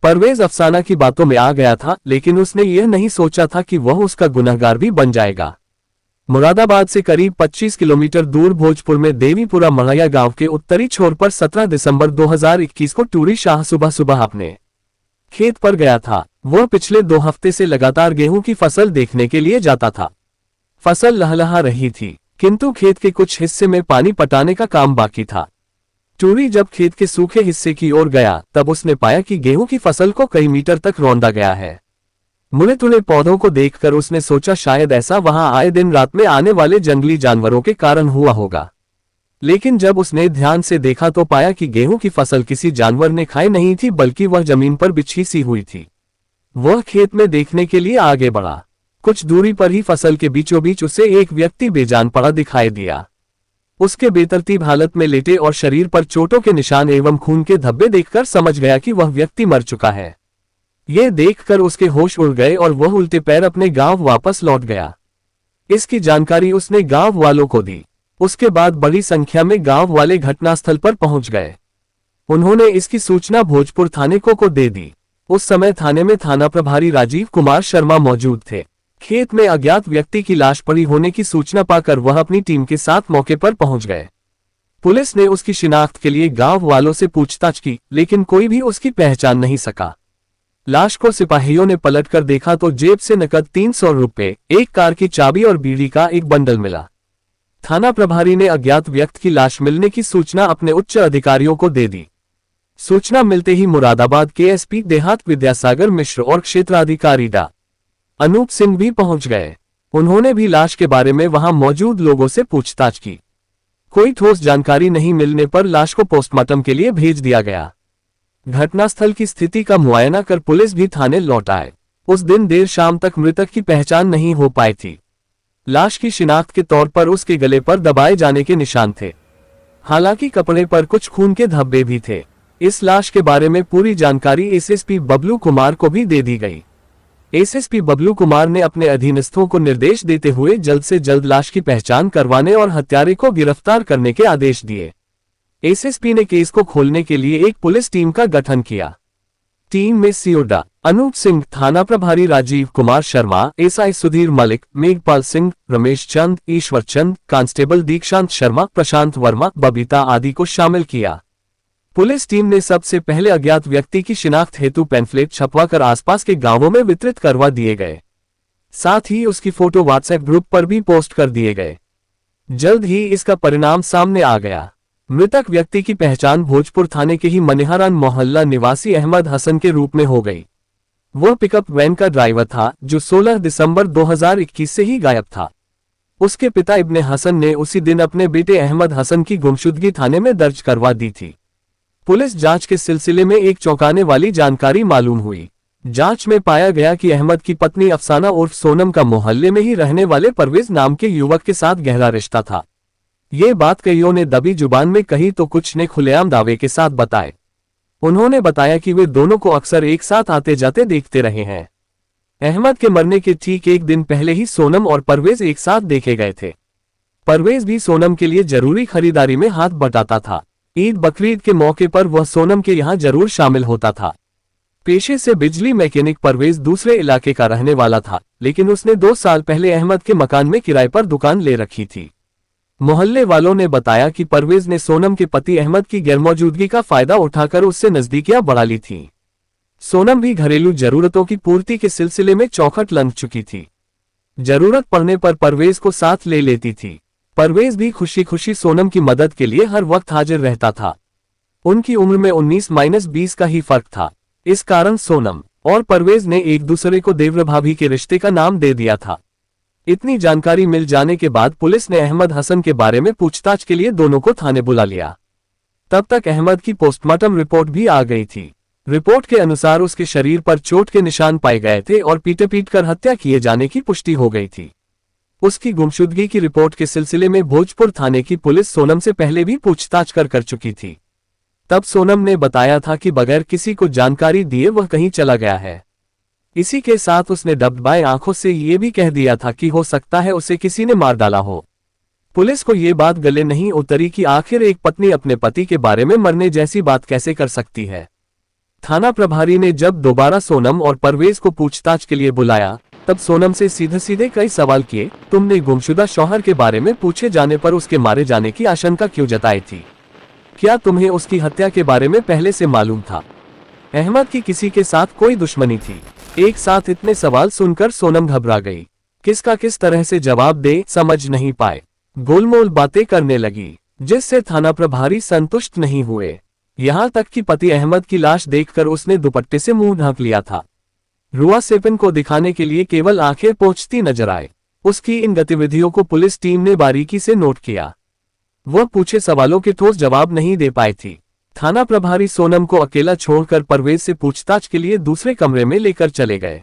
परवेज अफसाना की बातों में आ गया था, लेकिन उसने यह नहीं सोचा था कि वह उसका गुनहगार भी बन जाएगा। मुरादाबाद से करीब 25 किलोमीटर दूर भोजपुर में देवीपुरा मढ़ैया गांव के उत्तरी छोर पर 17 दिसंबर 2021 को टूरी शाह सुबह सुबह अपने खेत पर गया था। वह पिछले 2 हफ्ते से लगातार गेहूं की फसल देखने के लिए जाता था। फसल लहलहा रही थी, किंतु खेत के कुछ हिस्से में पानी पटाने का काम बाकी था। टूरी जब खेत के सूखे हिस्से की ओर गया, तब उसने पाया कि गेहूं की फसल को कई मीटर तक रौंदा गया है। मुड़े तुड़े पौधों को देखकर उसने सोचा शायद ऐसा वहां आए दिन रात में आने वाले जंगली जानवरों के कारण हुआ होगा। लेकिन जब उसने ध्यान से देखा तो पाया कि गेहूं की फसल किसी जानवर ने खाई नहीं थी, बल्कि वह जमीन पर बिछी सी हुई थी। वह खेत में देखने के लिए आगे बढ़ा। कुछ दूरी पर ही फसल के बीचों बीच उसे एक व्यक्ति बेजान पड़ा दिखाई दिया। उसके बेतरतीब हालत में लेटे और शरीर पर चोटों के निशान एवं खून के धब्बे देखकर समझ गया कि वह व्यक्ति मर चुका है। यह देखकर उसके होश उड़ गए और वह उल्टे पैर अपने गांव वापस लौट गया। इसकी जानकारी उसने गांव वालों को दी। उसके बाद बड़ी संख्या में गांव वाले घटनास्थल पर पहुंच गए। उन्होंने इसकी सूचना भोजपुर थाने को दे दी। उस समय थाने में थाना प्रभारी राजीव कुमार शर्मा मौजूद थे। खेत में अज्ञात व्यक्ति की लाश पड़ी होने की सूचना पाकर वह अपनी टीम के साथ मौके पर पहुंच गए। पुलिस ने उसकी शिनाख्त के लिए गांव वालों से पूछताछ की, लेकिन कोई भी उसकी पहचान नहीं सका। लाश को सिपाहियों ने पलटकर देखा तो जेब से नकद 300 रुपए, एक कार की चाबी और बीड़ी का एक बंडल मिला। थाना प्रभारी ने अज्ञात व्यक्ति की लाश मिलने की सूचना अपने उच्च अधिकारियों को दे दी। सूचना मिलते ही मुरादाबाद के एसपी देहात विद्यासागर मिश्र और क्षेत्राधिकारी डा अनूप सिंह भी पहुंच गए। उन्होंने भी लाश के बारे में वहां मौजूद लोगों से पूछताछ की। कोई ठोस जानकारी नहीं मिलने पर लाश को पोस्टमार्टम के लिए भेज दिया गया। घटनास्थल की स्थिति का मुआयना कर पुलिस भी थाने लौट आए। उस दिन देर शाम तक मृतक की पहचान नहीं हो पाई थी। लाश की शिनाख्त के तौर पर उसके गले पर दबाए जाने के निशान थे। हालांकि कपड़े पर कुछ खून के धब्बे भी थे। इस लाश के बारे में पूरी जानकारी एसएसपी बबलू कुमार को भी दे दी गई। एसएसपी बबलू कुमार ने अपने अधीनस्थों को निर्देश देते हुए जल्द से जल्द लाश की पहचान करवाने और हत्यारे को गिरफ्तार करने के आदेश दिए। एसएसपी ने केस को खोलने के लिए एक पुलिस टीम का गठन किया। टीम में सीओ डा अनूप सिंह, थाना प्रभारी राजीव कुमार शर्मा, एसआई सुधीर मलिक, मेघपाल सिंह, रमेश चंद, ईश्वर चंद, कांस्टेबल दीक्षांत शर्मा, प्रशांत वर्मा, बबीता आदि को शामिल किया। पुलिस टीम ने सबसे पहले अज्ञात व्यक्ति की शिनाख्त हेतु पैम्फलेट छपवाकर आसपास के गांवों में वितरित करवा दिए गए। साथ ही उसकी फोटो व्हाट्सएप ग्रुप पर भी पोस्ट कर दिए गए। जल्द ही इसका परिणाम सामने आ गया। मृतक व्यक्ति की पहचान भोजपुर थाने के ही मनिहारान मोहल्ला निवासी अहमद हसन के रूप में हो गई। वह पिकअप वैन का ड्राइवर था जो 16 दिसंबर 2021 से ही गायब था। उसके पिता इब्ने हसन ने उसी दिन अपने बेटे अहमद हसन की गुमशुदगी थाने में दर्ज करवा दी थी। पुलिस जांच के सिलसिले में एक चौंकाने वाली जानकारी मालूम हुई। जांच में पाया गया कि अहमद की पत्नी अफसाना उर्फ सोनम का मोहल्ले में ही रहने वाले परवेज नाम के युवक के साथ गहरा रिश्ता था। ये बात कईयों ने दबी जुबान में कही तो कुछ ने खुलेआम दावे के साथ बताए। उन्होंने बताया कि वे दोनों को अक्सर एक साथ आते जाते देखते रहे हैं। अहमद के मरने के ठीक एक दिन पहले ही सोनम और परवेज एक साथ देखे गए थे। परवेज भी सोनम के लिए जरूरी खरीदारी में हाथ बटाता था। ईद बकरीद के मौके पर वह सोनम के यहाँ जरूर शामिल होता था। पेशे से बिजली मैकेनिक परवेज दूसरे इलाके का रहने वाला था, लेकिन उसने 2 साल पहले अहमद के मकान में किराए पर दुकान ले रखी थी। मोहल्ले वालों ने बताया कि परवेज ने सोनम के पति अहमद की गैरमौजूदगी का फायदा उठाकर उससे नजदीकियां बढ़ा ली थी। सोनम भी घरेलू जरूरतों की पूर्ति के सिलसिले में चौखट लग चुकी थी। जरूरत पड़ने पर परवेज को साथ ले लेती थी। परवेज भी खुशी खुशी सोनम की मदद के लिए हर वक्त हाजिर रहता था। उनकी उम्र में 19-20 का ही फर्क था। इस कारण सोनम और परवेज ने एक दूसरे को देवर भाभी के रिश्ते का नाम दे दिया था। इतनी जानकारी मिल जाने के बाद पुलिस ने अहमद हसन के बारे में पूछताछ के लिए दोनों को थाने बुला लिया। तब तक अहमद की पोस्टमार्टम रिपोर्ट भी आ गई थी। रिपोर्ट के अनुसार उसके शरीर पर चोट के निशान पाए गए थे और पीट कर हत्या किए जाने की पुष्टि हो गई थी। उसकी गुमशुदगी की रिपोर्ट के सिलसिले में भोजपुर थाने की पुलिस सोनम से पहले भी पूछताछ कर चुकी थी। तब सोनम ने बताया था कि बगैर किसी को जानकारी दिए वह कहीं चला गया है। इसी के साथ उसने दबदबाए आंखों से ये भी कह दिया था कि हो सकता है उसे किसी ने मार डाला हो। पुलिस को ये बात गले नहीं उतरी कि आखिर एक पत्नी अपने पति के बारे में मरने जैसी बात कैसे कर सकती है। थाना प्रभारी ने जब दोबारा सोनम और परवेज को पूछताछ के लिए बुलाया, तब सोनम से सीधे सीधे कई सवाल किए। तुमने गुमशुदा शौहर के बारे में पूछे जाने पर उसके मारे जाने की आशंका क्यों जताई थी? क्या तुम्हें उसकी हत्या के बारे में पहले से मालूम था? अहमद की किसी के साथ कोई दुश्मनी थी? एक साथ इतने सवाल सुनकर सोनम घबरा गई। किसका किस तरह से जवाब दे समझ नहीं पाए। गोलमोल बातें करने लगी, जिससे थाना प्रभारी संतुष्ट नहीं हुए। यहाँ तक कि पति अहमद की लाश देखकर उसने दुपट्टे से मुंह ढक लिया था। रुआ सेपन को दिखाने के लिए केवल आंखें पोंछती नजर आए। उसकी इन गतिविधियों को पुलिस टीम ने बारीकी से नोट किया। वह पूछे सवालों के ठोस जवाब नहीं दे पाई थी। थाना प्रभारी सोनम को अकेला छोड़कर परवेज से पूछताछ के लिए दूसरे कमरे में लेकर चले गए।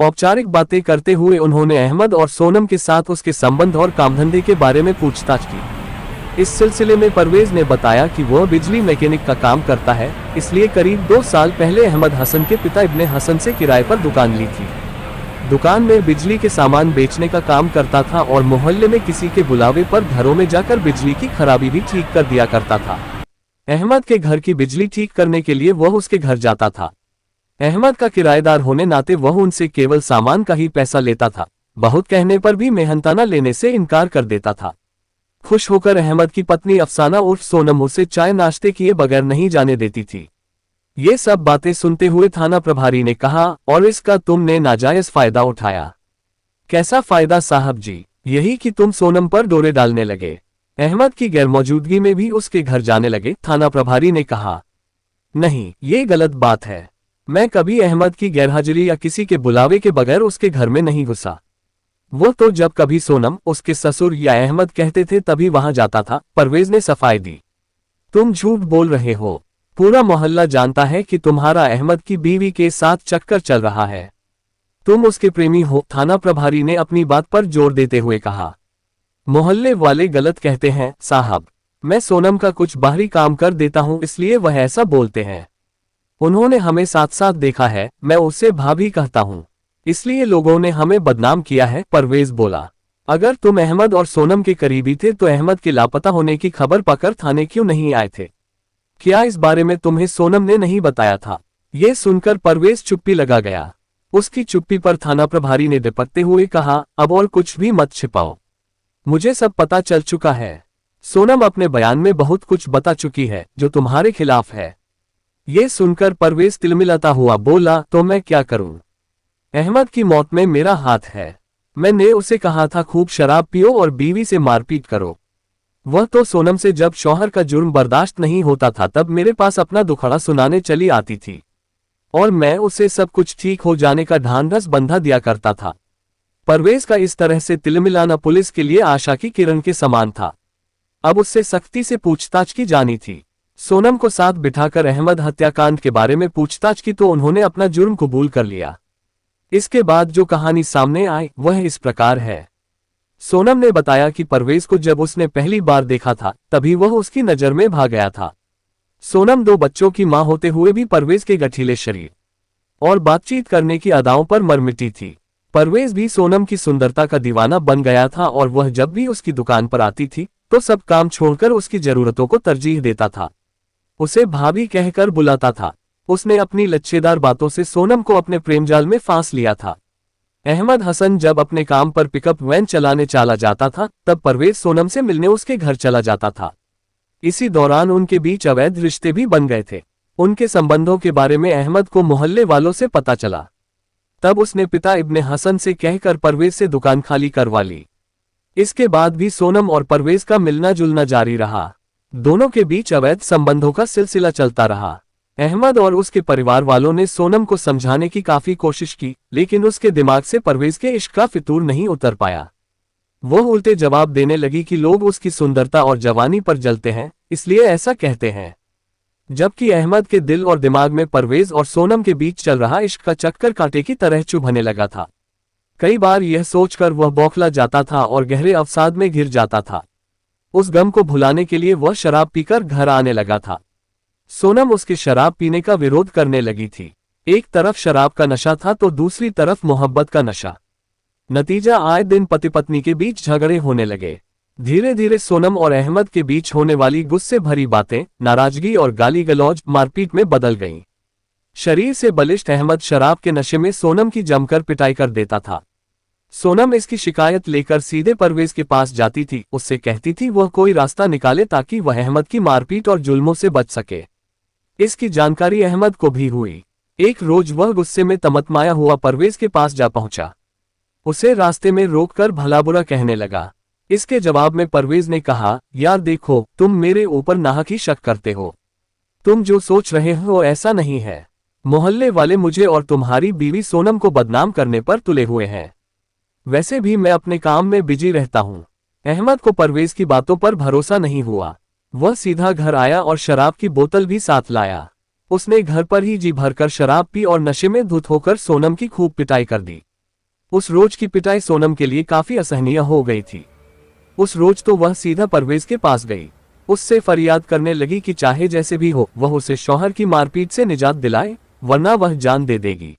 औपचारिक बातें करते हुए उन्होंने अहमद और सोनम के साथ उसके संबंध और कामधंधे के बारे में पूछताछ की। इस सिलसिले में परवेज ने बताया कि वह बिजली मैकेनिक का काम करता है, इसलिए करीब 2 साल पहले अहमद हसन के पिता इब्ने हसन से किराए पर दुकान ली थी। दुकान में बिजली के सामान बेचने का काम करता था और मोहल्ले में किसी के बुलावे पर घरों में जाकर बिजली की खराबी भी ठीक कर दिया करता था। अहमद के घर की बिजली ठीक करने के लिए वह उसके घर जाता था। अहमद का किराएदार होने नाते वह उनसे केवल सामान का ही पैसा लेता था। बहुत कहने पर भी मेहनताना लेने से इनकार कर देता था। खुश होकर अहमद की पत्नी अफसाना उर्फ सोनम उसे चाय नाश्ते किए बगैर नहीं जाने देती थी। ये सब बातें सुनते हुए थाना प्रभारी ने कहा, और इसका तुमने नाजायज फायदा उठाया? कैसा फायदा साहब जी? यही कि तुम सोनम पर डोरे डालने लगे, अहमद की गैरमौजूदगी में भी उसके घर जाने लगे। थाना प्रभारी ने कहा, नहीं, ये गलत बात है। मैं कभी अहमद की गैरहाजिरी या किसी के बुलावे के बगैर उसके घर में नहीं घुसा। वो तो जब कभी सोनम, उसके ससुर या अहमद कहते थे तभी वहां जाता था। परवेज ने सफाई दी। तुम झूठ बोल रहे हो। पूरा मोहल्ला जानता है कि तुम्हारा अहमद की बीवी के साथ चक्कर चल रहा है। तुम उसके प्रेमी हो। थाना प्रभारी ने अपनी बात पर जोर देते हुए कहा, मोहल्ले वाले गलत कहते हैं साहब। मैं सोनम का कुछ बाहरी काम कर देता हूं, इसलिए वह ऐसा बोलते हैं। उन्होंने हमें साथ साथ देखा है। मैं उससे भाभी कहता हूं, इसलिए लोगों ने हमें बदनाम किया है। परवेज बोला, अगर तुम अहमद और सोनम के करीबी थे तो अहमद के लापता होने की खबर पाकर थाने क्यों नहीं आए थे? क्या इस बारे में तुम्हें सोनम ने नहीं बताया था? ये सुनकर परवेज चुप्पी लगा गया। उसकी चुप्पी पर थाना प्रभारी ने डिपकते हुए कहा, अब और कुछ भी मत छिपाओ, मुझे सब पता चल चुका है। सोनम अपने बयान में बहुत कुछ बता चुकी है जो तुम्हारे खिलाफ है। ये सुनकर परवेज तिलमिलाता हुआ बोला, तो मैं क्या करूं? अहमद की मौत में मेरा हाथ है। मैंने उसे कहा था खूब शराब पियो और बीवी से मारपीट करो। वह तो सोनम से जब शौहर का जुर्म बर्दाश्त नहीं होता था तब मेरे पास अपना दुखड़ा सुनाने चली आती थी, और मैं उसे सब कुछ ठीक हो जाने का ढांढस बंधा दिया करता था। परवेज का इस तरह से तिलमिलाना पुलिस के लिए आशा की किरण के समान था। अब उससे सख्ती से पूछताछ की जानी थी। सोनम को साथ बिठाकर अहमद हत्याकांड के बारे में पूछताछ की तो उन्होंने अपना जुर्म कबूल कर लिया। इसके बाद जो कहानी सामने आई वह इस प्रकार है। सोनम ने बताया कि परवेज को जब उसने पहली बार देखा था तभी वह उसकी नजर में भाग गया था। सोनम 2 बच्चों की मां होते हुए भी परवेज के गठीले शरीर और बातचीत करने की अदाओं पर मरमिटी थी। परवेज भी सोनम की सुंदरता का दीवाना बन गया था और वह जब भी उसकी दुकान पर आती थी तो सब काम छोड़कर उसकी जरूरतों को तरजीह देता था। उसे भाभी कहकर बुलाता था। उसने अपनी लच्छेदार बातों से सोनम को अपने प्रेमजाल में फांस लिया था। अहमद हसन जब अपने काम पर पिकअप वैन चलाने चला जाता था तब परवेज सोनम से मिलने उसके घर चला जाता था। इसी दौरान उनके बीच अवैध रिश्ते भी बन गए थे। उनके संबंधों के बारे में अहमद को मोहल्ले वालों से पता चला। तब उसने पिता इब्ने हसन से कहकर परवेज से दुकान खाली करवा ली। इसके बाद भी सोनम और परवेज का मिलना जुलना जारी रहा। दोनों के बीच अवैध संबंधों का सिलसिला चलता रहा। अहमद और उसके परिवार वालों ने सोनम को समझाने की काफी कोशिश की, लेकिन उसके दिमाग से परवेज के इश्क का फितूर नहीं उतर पाया। वह उल्टे जवाब देने लगी कि लोग उसकी सुंदरता और जवानी पर जलते हैं, इसलिए ऐसा कहते हैं। जबकि अहमद के दिल और दिमाग में परवेज और सोनम के बीच चल रहा इश्क का चक्कर कांटे की तरह चुभने लगा था। कई बार यह सोचकर वह बौखला जाता था और गहरे अवसाद में घिर जाता था। उस गम को भुलाने के लिए वह शराब पीकर घर आने लगा था। सोनम उसके शराब पीने का विरोध करने लगी थी। एक तरफ शराब का नशा था तो दूसरी तरफ मोहब्बत का नशा। नतीजा आए दिन पति पत्नी के बीच झगड़े होने लगे। धीरे धीरे सोनम और अहमद के बीच होने वाली गुस्से भरी बातें, नाराजगी और गाली गलौज मारपीट में बदल गईं। शरीर से बलिष्ठ अहमद शराब के नशे में सोनम की जमकर पिटाई कर देता था। सोनम इसकी शिकायत लेकर सीधे परवेज के पास जाती थी, उससे कहती थी वह कोई रास्ता निकाले ताकि वह अहमद की मारपीट और जुल्मों से बच सके। इसकी जानकारी अहमद को भी हुई। एक रोज वह गुस्से में तमतमाया हुआ परवेज के पास जा पहुंचा। उसे रास्ते में रोककर भला बुरा कहने लगा। इसके जवाब में परवेज ने कहा, यार देखो, तुम मेरे ऊपर नाहक ही शक करते हो। तुम जो सोच रहे हो ऐसा नहीं है। मोहल्ले वाले मुझे और तुम्हारी बीवी सोनम को बदनाम करने पर तुले हुए हैं। वैसे भी मैं अपने काम में बिजी रहता हूं। अहमद को परवेज की बातों पर भरोसा नहीं हुआ। वह सीधा घर आया और शराब की बोतल भी साथ लाया। उसने घर पर ही जी भरकर शराब पी और नशे में धुत होकर सोनम की खूब पिटाई कर दी। उस रोज की पिटाई सोनम के लिए काफी असहनीय हो गई थी। उस रोज तो वह सीधा परवेज के पास गई। उससे फरियाद करने लगी कि चाहे जैसे भी हो वह उसे शौहर की मारपीट से निजात दिलाए, वरना वह जान दे देगी।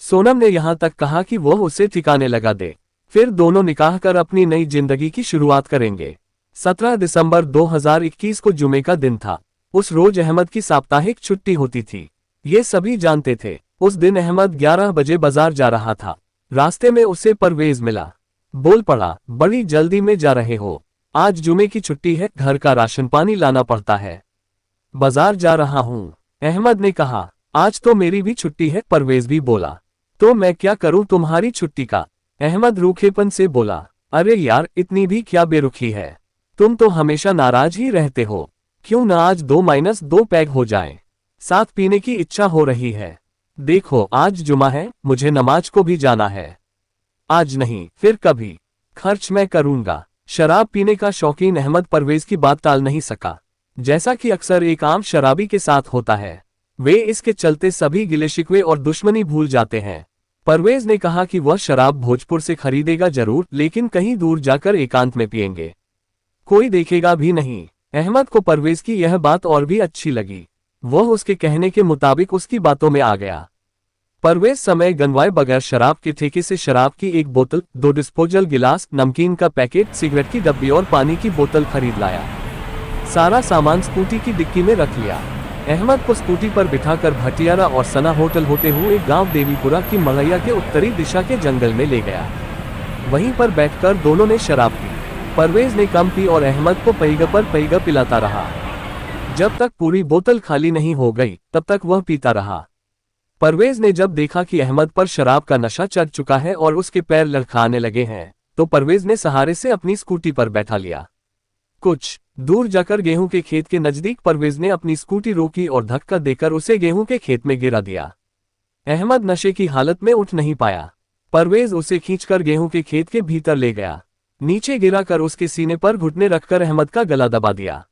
सोनम ने यहां तक कहा कि वह उसे ठिकाने लगा दे, फिर दोनों निकाह कर अपनी नई जिंदगी की शुरुआत करेंगे। 17 दिसंबर 2021 को जुमे का दिन था। उस रोज अहमद की साप्ताहिक छुट्टी होती थी। ये सभी जानते थे। उस दिन अहमद 11 बजे बाजार जा रहा था। रास्ते में उसे परवेज मिला। बोल पड़ा, बड़ी जल्दी में जा रहे हो? आज जुमे की छुट्टी है, घर का राशन पानी लाना पड़ता है। बाजार जा रहा हूं, अहमद ने कहा। आज तो मेरी भी छुट्टी है, परवेज भी बोला। तो मैं क्या करूं तुम्हारी छुट्टी का? अहमद रूखेपन से बोला। अरे यार, इतनी भी क्या बेरुखी है? तुम तो हमेशा नाराज ही रहते हो। क्यों न आज 2-2 पैग हो जाए? साथ पीने की इच्छा हो रही है। देखो, आज जुमा है, मुझे नमाज को भी जाना है। आज नहीं, फिर कभी। खर्च मैं करूंगा। शराब पीने का शौकीन अहमद परवेज की बात टाल नहीं सका। जैसा कि अक्सर एक आम शराबी के साथ होता है, वे इसके चलते सभी गिले शिकवे और दुश्मनी भूल जाते हैं। परवेज ने कहा कि वह शराब भोजपुर से खरीदेगा जरूर, लेकिन कहीं दूर जाकर एकांत में पिएंगे। कोई देखेगा भी नहीं। अहमद को परवेज की यह बात और भी अच्छी लगी। वह उसके कहने के मुताबिक उसकी बातों में आ गया। परवेज समय गंवाए बगैर शराब के ठेके से शराब की एक बोतल, 2 डिस्पोजल गिलास, नमकीन का पैकेट, सिगरेट की डब्बी और पानी की बोतल खरीद लाया। सारा सामान स्कूटी की डिक्की में रख लिया। अहमद को स्कूटी पर बिठाकर भटियारा और सना होटल होते हुए गांव देवीपुरा की मड़ैया के उत्तरी दिशा के जंगल में ले गया। वहीं पर बैठकर दोनों ने शराब पी। परवेज ने कम पी और अहमद को पैगा पर पैगा पिलाता रहा। जब तक पूरी बोतल खाली नहीं हो गई तब तक वह पीता रहा। परवेज ने जब देखा कि अहमद पर शराब का नशा चढ़ चुका है और उसके पैर लड़खड़ाने लगे हैं, तो परवेज ने सहारे से अपनी स्कूटी पर बैठा लिया। कुछ दूर जाकर गेहूं के खेत के नजदीक परवेज ने अपनी स्कूटी रोकी और धक्का देकर उसे गेहूं के खेत में गिरा दिया। अहमद नशे की हालत में उठ नहीं पाया। परवेज उसे खींचकर गेहूं के खेत के भीतर ले गया। नीचे गिराकर उसके सीने पर घुटने रखकर अहमद का गला दबा दिया।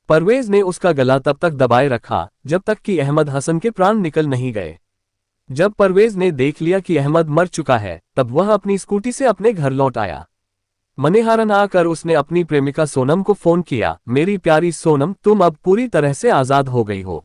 परवेज ने उसका गला तब तक दबाए रखा जब तक कि अहमद हसन के प्राण निकल नहीं गए। जब परवेज ने देख लिया कि अहमद मर चुका है, तब वह अपनी स्कूटी से अपने घर लौट आया। मनेहारन आकर उसने अपनी प्रेमिका सोनम को फोन किया। मेरी प्यारी सोनम, तुम अब पूरी तरह से आजाद हो गई हो।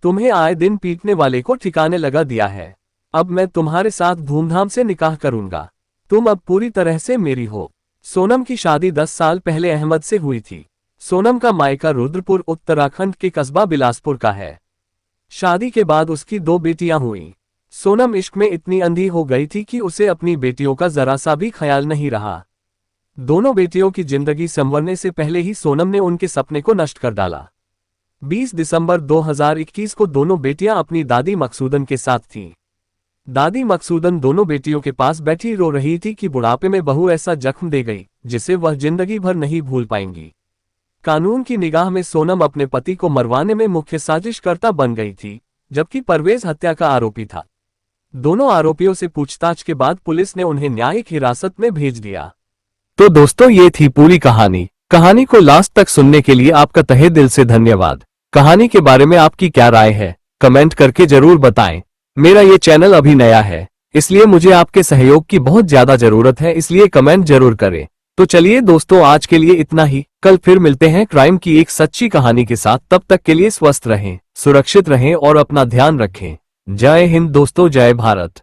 तुम्हें आए दिन पीटने वाले को ठिकाने लगा दिया है। अब मैं तुम्हारे साथ धूमधाम से निकाह करूंगा। तुम अब पूरी तरह से मेरी हो। सोनम की शादी 10 साल पहले अहमद से हुई थी। सोनम का मायका रुद्रपुर उत्तराखंड के कस्बा बिलासपुर का है। शादी के बाद उसकी 2 बेटियां हुईं। सोनम इश्क में इतनी अंधी हो गई थी कि उसे अपनी बेटियों का जरा सा भी ख्याल नहीं रहा। दोनों बेटियों की जिंदगी संवरने से पहले ही सोनम ने उनके सपने को नष्ट कर डाला। 20 दिसंबर 2021 को दोनों बेटियां अपनी दादी मकसूदन के साथ थीं। दादी मकसूदन दोनों बेटियों के पास बैठी रो रही थी कि बुढ़ापे में बहू ऐसा जख्म दे गई जिसे वह जिंदगी भर नहीं भूल पाएंगी। कानून की निगाह में सोनम अपने पति को मरवाने में मुख्य साजिशकर्ता बन गई थी, जबकि परवेज हत्या का आरोपी था। दोनों आरोपियों से पूछताछ के बाद पुलिस ने उन्हें न्यायिक हिरासत में भेज दिया। तो दोस्तों, ये थी पूरी कहानी। कहानी को लास्ट तक सुनने के लिए आपका तहे दिल से धन्यवाद। कहानी के बारे में आपकी क्या राय है, कमेंट करके जरूर बताएं। मेरा ये चैनल अभी नया है, इसलिए मुझे आपके सहयोग की बहुत ज्यादा जरूरत है, इसलिए कमेंट जरूर करें। तो चलिए दोस्तों, आज के लिए इतना ही। कल फिर मिलते हैं क्राइम की एक सच्ची कहानी के साथ। तब तक के लिए स्वस्थ रहें, सुरक्षित रहें और अपना ध्यान रखें। जय हिंद दोस्तों, जय भारत।